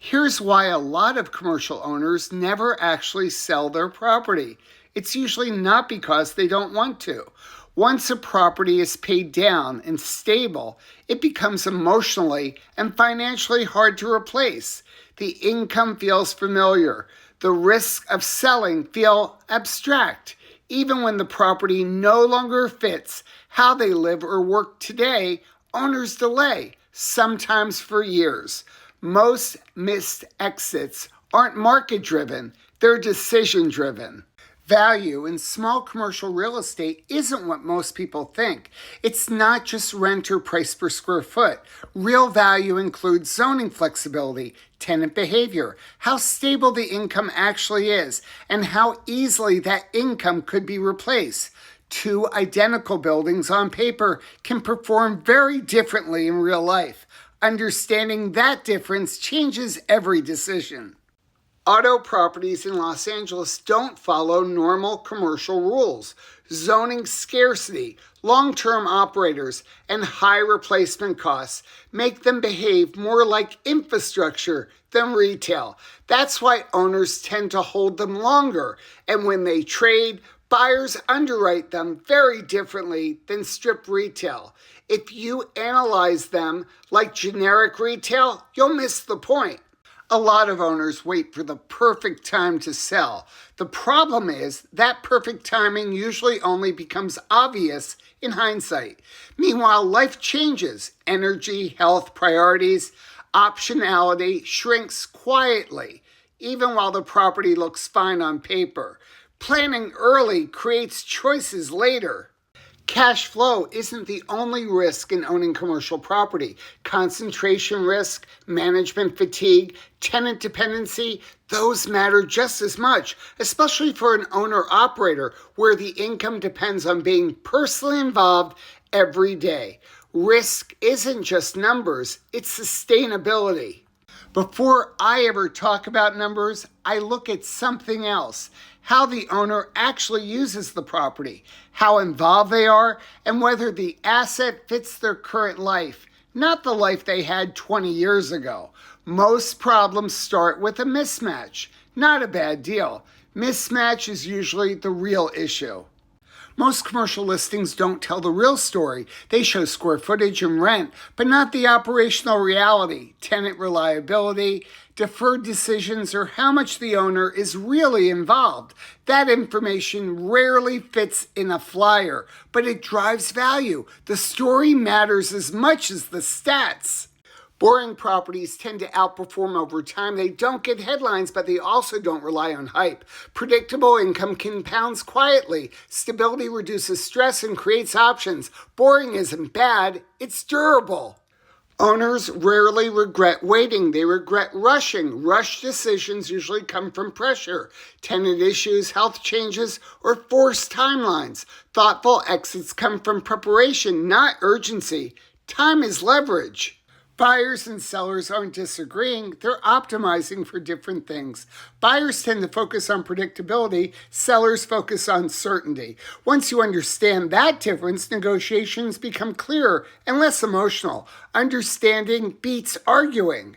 Here's why a lot of commercial owners never actually sell their property. It's usually not because they don't want to. Once a property is paid down and stable, it becomes emotionally and financially hard to replace. The income feels familiar. The risks of selling feel abstract. Even when the property no longer fits how they live or work today, owners delay, sometimes for years. Most missed exits aren't market driven, they're decision driven. Value in small commercial real estate isn't what most people think. It's not just rent or price per square foot. Real value includes zoning flexibility, tenant behavior, how stable the income actually is, and how easily that income could be replaced. Two identical buildings on paper can perform very differently in real life. Understanding that difference changes every decision. Auto properties in Los Angeles don't follow normal commercial rules. Zoning scarcity, long-term operators, and high replacement costs make them behave more like infrastructure than retail. That's why owners tend to hold them longer, and when they trade, buyers underwrite them very differently than strip retail. If you analyze them like generic retail, you'll miss the point. A lot of owners wait for the perfect time to sell. The problem is that perfect timing usually only becomes obvious in hindsight. Meanwhile, life changes. Energy, health, priorities, optionality shrinks quietly, even while the property looks fine on paper. Planning early creates choices later. Cash flow isn't the only risk in owning commercial property. Concentration risk, management fatigue, tenant dependency, those matter just as much, especially for an owner-operator where the income depends on being personally involved every day. Risk isn't just numbers, it's sustainability. Before I ever talk about numbers, I look at something else. How the owner actually uses the property, how involved they are, and whether the asset fits their current life, not the life they had 20 years ago. Most problems start with a mismatch. Not a bad deal. Mismatch is usually the real issue. Most commercial listings don't tell the real story. They show square footage and rent, but not the operational reality, tenant reliability, deferred decisions, or how much the owner is really involved. That information rarely fits in a flyer, but it drives value. The story matters as much as the stats. Boring properties tend to outperform over time. They don't get headlines, but they also don't rely on hype. Predictable income compounds quietly. Stability reduces stress and creates options. Boring isn't bad, it's durable. Owners rarely regret waiting. They regret rushing. Rushed decisions usually come from pressure, tenant issues, health changes, or forced timelines. Thoughtful exits come from preparation, not urgency. Time is leverage. Buyers and sellers aren't disagreeing, they're optimizing for different things. Buyers tend to focus on predictability, sellers focus on certainty. Once you understand that difference, negotiations become clearer and less emotional. Understanding beats arguing.